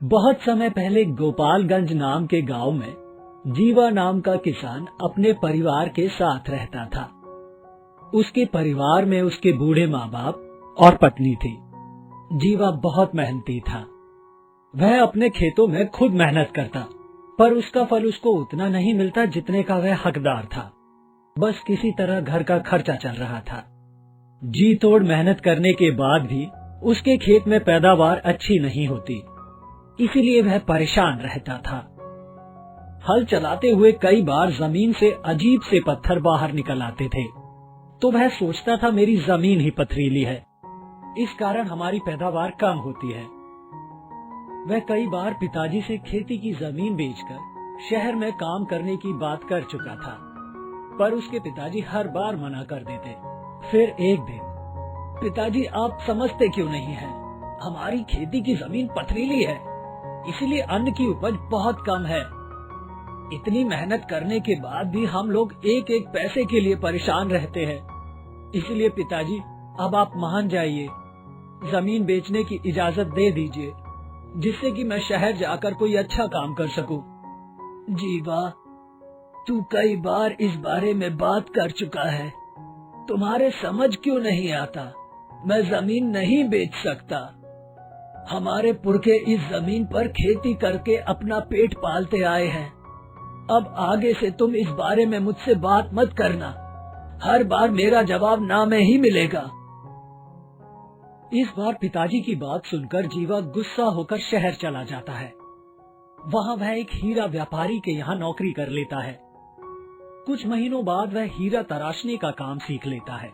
बहुत समय पहले गोपालगंज नाम के गांव में जीवा नाम का किसान अपने परिवार के साथ रहता था। उसके परिवार में उसके बूढ़े माँ बाप और पत्नी थी। जीवा बहुत मेहनती था। वह अपने खेतों में खुद मेहनत करता, पर उसका फल उसको उतना नहीं मिलता जितने का वह हकदार था। बस किसी तरह घर का खर्चा चल रहा था। जी तोड़ मेहनत करने के बाद भी उसके खेत में पैदावार अच्छी नहीं होती, इसीलिए वह परेशान रहता था। हल चलाते हुए कई बार जमीन से अजीब से पत्थर बाहर निकल आते थे, तो वह सोचता था मेरी जमीन ही पथरीली है, इस कारण हमारी पैदावार कम होती है। वह कई बार पिताजी से खेती की जमीन बेचकर शहर में काम करने की बात कर चुका था, पर उसके पिताजी हर बार मना कर देते। फिर एक दिन, पिताजी आप समझते क्यों नहीं हैं? हमारी खेती की जमीन पथरीली है, इसीलिए अन्न की उपज बहुत कम है। इतनी मेहनत करने के बाद भी हम लोग एक एक पैसे के लिए परेशान रहते हैं। इसलिए पिताजी अब आप मान जाइए, जमीन बेचने की इजाजत दे दीजिए, जिससे कि मैं शहर जाकर कोई अच्छा काम कर सकूं। जीवा, तू कई बार इस बारे में बात कर चुका है, तुम्हारे समझ क्यों नहीं आता? मैं जमीन नहीं बेच सकता। हमारे पुरखे इस जमीन पर खेती करके अपना पेट पालते आए हैं। अब आगे से तुम इस बारे में मुझसे बात मत करना। हर बार मेरा जवाब ना में ही मिलेगा। इस बार पिताजी की बात सुनकर जीवा गुस्सा होकर शहर चला जाता है। वहाँ वह एक हीरा व्यापारी के यहाँ नौकरी कर लेता है। कुछ महीनों बाद वह हीरा तराशने का काम सीख लेता है।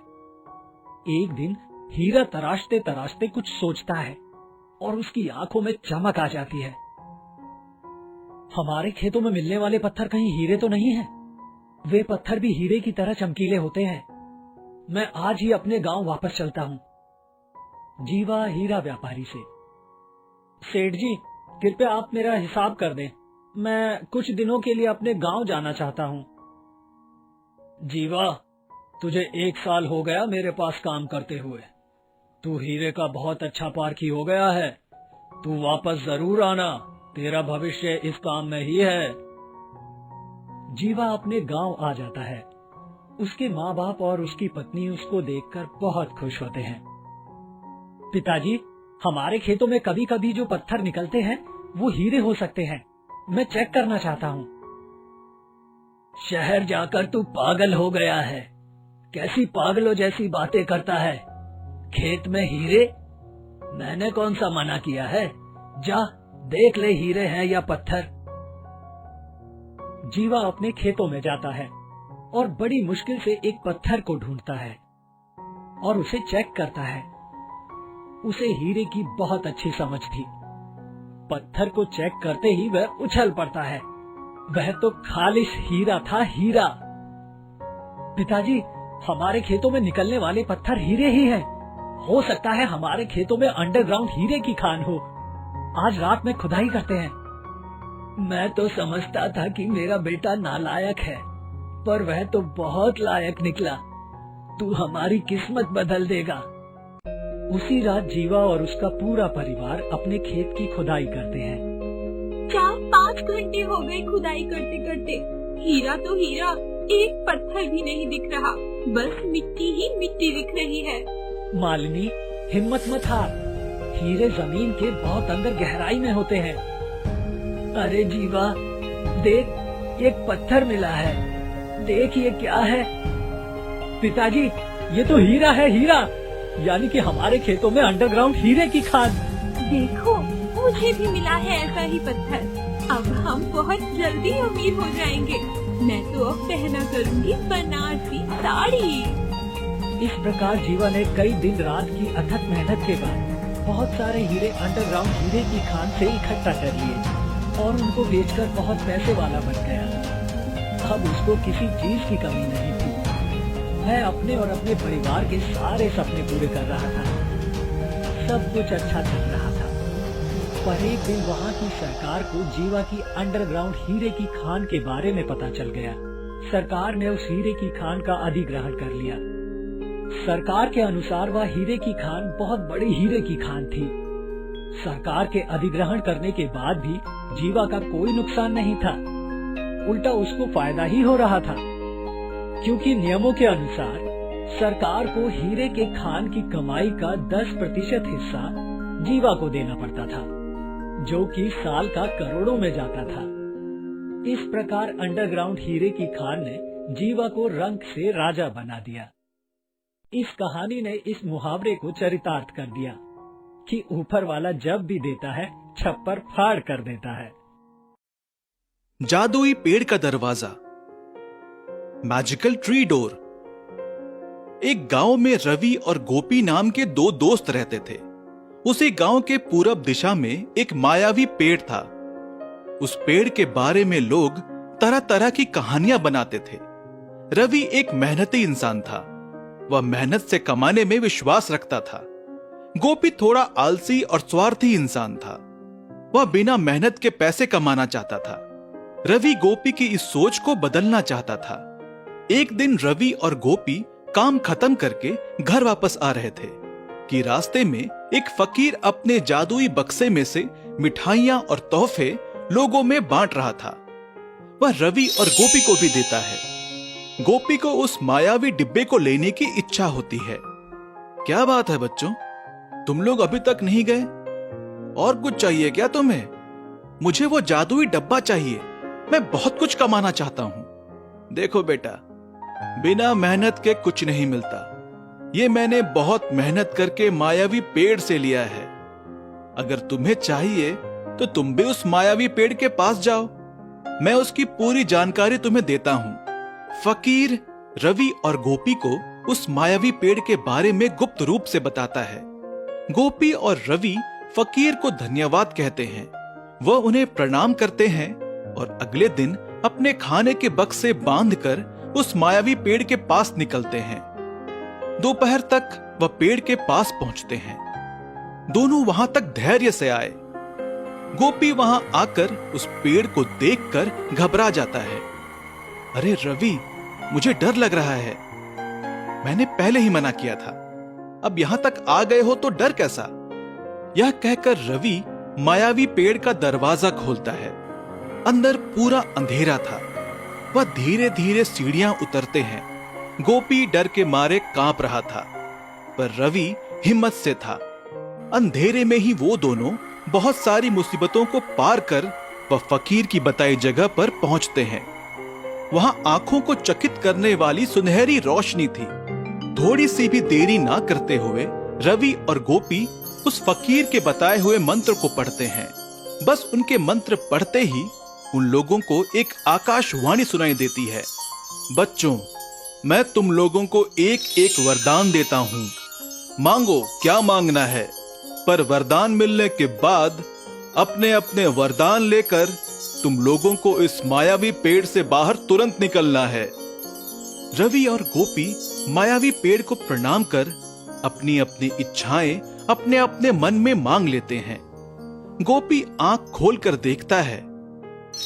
एक दिन हीरा तराशते तराशते कुछ सोचता है और उसकी आंखों में चमक आ जाती है। हमारे खेतों में मिलने वाले पत्थर कहीं हीरे तो नहीं हैं? वे पत्थर भी हीरे की तरह चमकीले होते हैं। मैं आज ही अपने गांव वापस चलता हूँ। जीवा हीरा व्यापारी से, सेठ जी कृपया आप मेरा हिसाब कर दें, मैं कुछ दिनों के लिए अपने गांव जाना चाहता हूँ। जीवा, तुझे 1 साल हो गया मेरे पास काम करते हुए। तू हीरे का बहुत अच्छा पारखी हो गया है। तू वापस जरूर आना, तेरा भविष्य इस काम में ही है। जीवा अपने गांव आ जाता है। उसके माँ बाप और उसकी पत्नी उसको देखकर बहुत खुश होते हैं। पिताजी, हमारे खेतों में कभी कभी जो पत्थर निकलते हैं वो हीरे हो सकते हैं, मैं चेक करना चाहता हूँ। शहर जाकर तू पागल हो गया है? कैसी पागलों जैसी बातें करता है? खेत में हीरे? मैंने कौन सा मना किया है? जा देख ले हीरे हैं या पत्थर। जीवा अपने खेतों में जाता है और बड़ी मुश्किल से एक पत्थर को ढूंढता है और उसे चेक करता है। उसे हीरे की बहुत अच्छी समझ थी। पत्थर को चेक करते ही वह उछल पड़ता है। वह तो खालिश हीरा था, हीरा। पिताजी, हमारे खेतों में निकलने वाले पत्थर हीरे ही हैं। हो सकता है हमारे खेतों में अंडरग्राउंड हीरे की खान हो। आज रात में खुदाई करते हैं। मैं तो समझता था कि मेरा बेटा नालायक है, पर वह तो बहुत लायक निकला। तू हमारी किस्मत बदल देगा। उसी रात जीवा और उसका पूरा परिवार अपने खेत की खुदाई करते हैं। 4-5 घंटे हो गए खुदाई करते करते। हीरा तो हीरा, एक पत्थर भी नहीं दिख रहा, बस मिट्टी ही मिट्टी दिख रही है। मालिनी, हिम्मत मत हार, हीरे जमीन के बहुत अंदर गहराई में होते हैं। अरे जीवा, देख, एक पत्थर मिला है। देख ये क्या है? पिताजी, ये तो हीरा है, हीरा। यानी कि हमारे खेतों में अंडरग्राउंड हीरे की खान। देखो, मुझे भी मिला है ऐसा ही पत्थर। अब हम बहुत जल्दी अमीर हो जाएंगे। मैं तो अब पहना करूँगी बनारसी साड़ी। इस प्रकार जीवा ने कई दिन रात की अथक मेहनत के बाद बहुत सारे हीरे अंडरग्राउंड हीरे की खान से इकट्ठा कर लिए और उनको बेचकर बहुत पैसे वाला बन गया। अब उसको किसी चीज की कमी नहीं थी। वह अपने और अपने परिवार के सारे सपने पूरे कर रहा था। सब कुछ अच्छा चल रहा था, पर एक दिन वहाँ की सरकार को जीवा की अंडरग्राउंड हीरे की खान के बारे में पता चल गया। सरकार ने उस हीरे की खान का अधिग्रहण कर लिया। सरकार के अनुसार वह हीरे की खान बहुत बड़ी हीरे की खान थी। सरकार के अधिग्रहण करने के बाद भी जीवा का कोई नुकसान नहीं था, उल्टा उसको फायदा ही हो रहा था, क्योंकि नियमों के अनुसार सरकार को हीरे के खान की कमाई का 10% हिस्सा जीवा को देना पड़ता था, जो कि साल का करोड़ों में जाता था। इस प्रकार अंडरग्राउंड हीरे की खान ने जीवा को रंक से राजा बना दिया। इस कहानी ने इस मुहावरे को चरितार्थ कर दिया कि ऊपर वाला जब भी देता है छप्पर फाड़ कर देता है। जादुई पेड़ का दरवाजा, मैजिकल ट्री डोर। एक गांव में रवि और गोपी नाम के दो दोस्त रहते थे। उसी गांव के पूरब दिशा में एक मायावी पेड़ था। उस पेड़ के बारे में लोग तरह तरह की कहानियां बनाते थे। रवि एक मेहनती इंसान था। वह मेहनत से कमाने में विश्वास रखता था। गोपी थोड़ा आलसी और स्वार्थी इंसान था। वह बिना मेहनत के पैसे कमाना चाहता था। रवि गोपी की इस सोच को बदलना चाहता था। एक दिन रवि और गोपी काम खत्म करके घर वापस आ रहे थे कि रास्ते में एक फकीर अपने जादुई बक्से में से मिठाइयां और तोहफे लोगों में बांट रहा था। वह रवि और गोपी को भी देता है। गोपी को उस मायावी डिब्बे को लेने की इच्छा होती है। क्या बात है बच्चों, तुम लोग अभी तक नहीं गए? और कुछ चाहिए क्या तुम्हें? मुझे वो जादुई डब्बा चाहिए। मैं बहुत कुछ कमाना चाहता हूं। देखो बेटा, बिना मेहनत के कुछ नहीं मिलता। ये मैंने बहुत मेहनत करके मायावी पेड़ से लिया है। अगर तुम्हें चाहिए तो तुम भी उस मायावी पेड़ के पास जाओ। मैं उसकी पूरी जानकारी तुम्हें देता हूं। फकीर रवि और गोपी को उस मायावी पेड़ के बारे में गुप्त रूप से बताता है। गोपी और रवि फकीर को धन्यवाद कहते हैं। वह उन्हें प्रणाम करते हैं और अगले दिन अपने खाने के बक्से बांधकर उस मायावी पेड़ के पास निकलते हैं। दोपहर तक वह पेड़ के पास पहुंचते हैं। दोनों वहां तक धैर्य से आए। गोपी वहां आकर उस पेड़ को देखकर घबरा जाता है। अरे रवि, मुझे डर लग रहा है। मैंने पहले ही मना किया था। अब यहां तक आ गए हो तो डर कैसा? यह कहकर रवि मायावी पेड़ का दरवाजा खोलता है। अंदर पूरा अंधेरा था। वह धीरे धीरे सीढ़ियां उतरते हैं। गोपी डर के मारे कांप रहा था, पर रवि हिम्मत से था। अंधेरे में ही वो दोनों बहुत सारी मुसीबतों को पार कर वह फकीर की बताई जगह पर पहुंचते हैं। वहां आंखों को चकित करने वाली सुनहरी रोशनी थी। थोड़ी सी भी देरी ना करते हुए रवि और गोपी उस फकीर के बताए हुए मंत्र को पढ़ते हैं। बस उनके मंत्र पढ़ते ही उन लोगों को एक आकाशवाणी सुनाई देती है। बच्चों, मैं तुम लोगों को एक एक वरदान देता हूं। मांगो क्या मांगना है, पर वरदान मिलने के बाद अपने अपने वरदान लेकर तुम लोगों को इस मायावी पेड़ से बाहर तुरंत निकलना है। रवि और गोपी मायावी पेड़ को प्रणाम कर अपनी अपनी इच्छाएं अपने अपने मन में मांग लेते हैं। गोपी आंख खोलकर देखता है,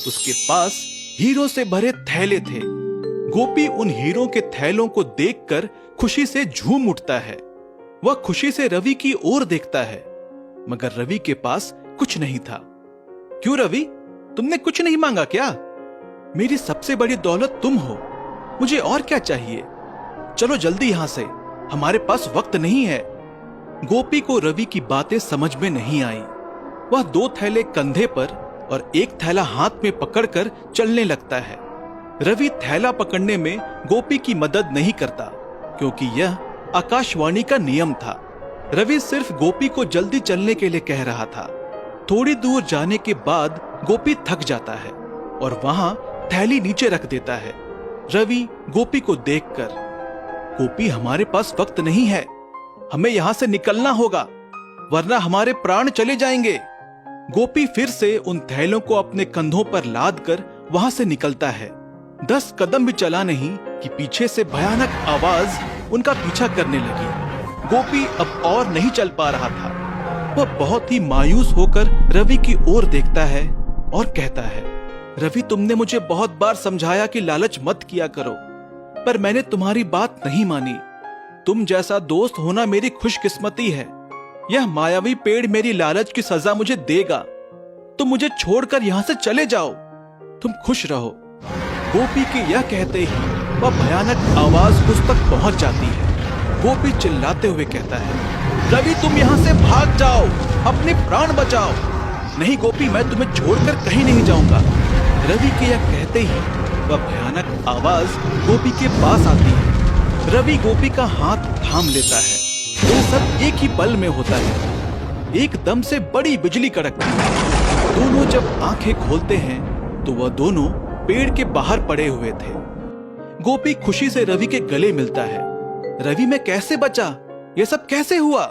उसके पास हीरों से भरे थैले थे। गोपी उन हीरों के थैलों को देखकर खुशी से झूम उठता है। वह खुशी से रवि की ओर देखता है, मगर रवि के पास कुछ नहीं था। क्यों रवि, तुमने कुछ नहीं मांगा क्या? मेरी सबसे बड़ी दौलत तुम हो। मुझे और क्या चाहिए? चलो जल्दी यहां से, हमारे पास वक्त नहीं है। गोपी को रवि की बातें समझ में नहीं आई। वह 2 थैले कंधे पर और 1 थैला हाथ में पकड़कर चलने लगता है। रवि थैला पकड़ने में गोपी की मदद नहीं करता, क्योंकि यह आकाशवाणी का नियम था। रवि सिर्फ गोपी को जल्दी चलने के लिए कह रहा था। थोड़ी दूर जाने के बाद गोपी थक जाता है और वहां थैली नीचे रख देता है। रवि गोपी को देखकर, गोपी, हमारे पास वक्त नहीं है, हमें यहां से निकलना होगा, वरना हमारे प्राण चले जाएंगे। गोपी फिर से उन थैलों को अपने कंधों पर लाद कर वहां से निकलता है। 10 कदम भी चला नहीं कि पीछे से भयानक आवाज उनका पीछा करने लगी। गोपी अब और नहीं चल पा रहा था। वह बहुत ही मायूस होकर रवि की ओर देखता है और कहता है, रवि, तुमने मुझे बहुत बार समझाया कि लालच मत किया करो, पर मैंने तुम्हारी बात नहीं मानी। तुम जैसा दोस्त होना मेरी खुशकिस्मती है। यह मायावी पेड़ मेरी लालच की सजा मुझे देगा। तुम मुझे छोड़कर यहां से चले जाओ, तुम खुश रहो। गोपी के यह कहते ही वह भयानक आवाज उस तक पहुंच जाती है। गोपी चिल्लाते हुए कहता है, रवि तुम यहां से भाग जाओ, अपने प्राण बचाओ। नहीं गोपी, मैं तुम्हें छोड़कर कहीं नहीं जाऊंगा। रवि के यह कहते ही वह भयानक आवाज गोपी के पास आती है। रवि गोपी का हाथ थाम लेता है। यह सब एक ही पल में होता है। एकदम से बड़ी बिजली कड़कती है। दोनों जब आंखें खोलते हैं तो वह दोनों पेड़ के बाहर पड़े हुए थे। गोपी खुशी से रवि के गले मिलता है। रवि मैं कैसे बचा? यह सब कैसे हुआ?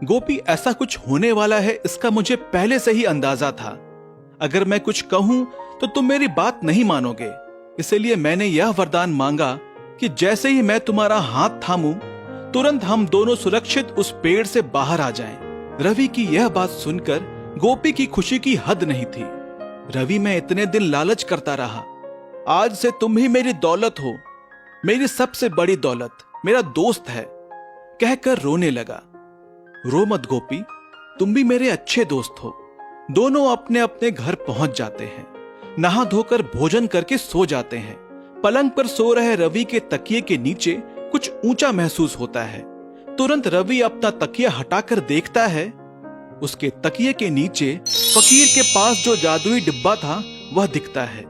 गोपी ऐसा कुछ होने वाला है इसका मुझे पहले से ही अंदाजा था। अगर मैं कुछ कहूं तो तुम मेरी बात नहीं मानोगे, इसलिए मैंने यह वरदान मांगा कि जैसे ही मैं तुम्हारा हाथ थामूं तुरंत हम दोनों सुरक्षित उस पेड़ से बाहर आ जाएं। रवि की यह बात सुनकर गोपी की खुशी की हद नहीं थी। रवि मैं इतने दिन लालच करता रहा, आज से तुम ही मेरी दौलत हो, मेरी सबसे बड़ी दौलत, मेरा दोस्त है, कहकर रोने लगा। रो मत गोपी, तुम भी मेरे अच्छे दोस्त हो। दोनों अपने अपने घर पहुंच जाते हैं। नहा धोकर भोजन करके सो जाते हैं। पलंग पर सो रहे रवि के तकिए के नीचे कुछ ऊंचा महसूस होता है। तुरंत रवि अपना तकिया हटाकर देखता है, उसके तकिए के नीचे फकीर के पास जो जादुई डिब्बा था वह दिखता है।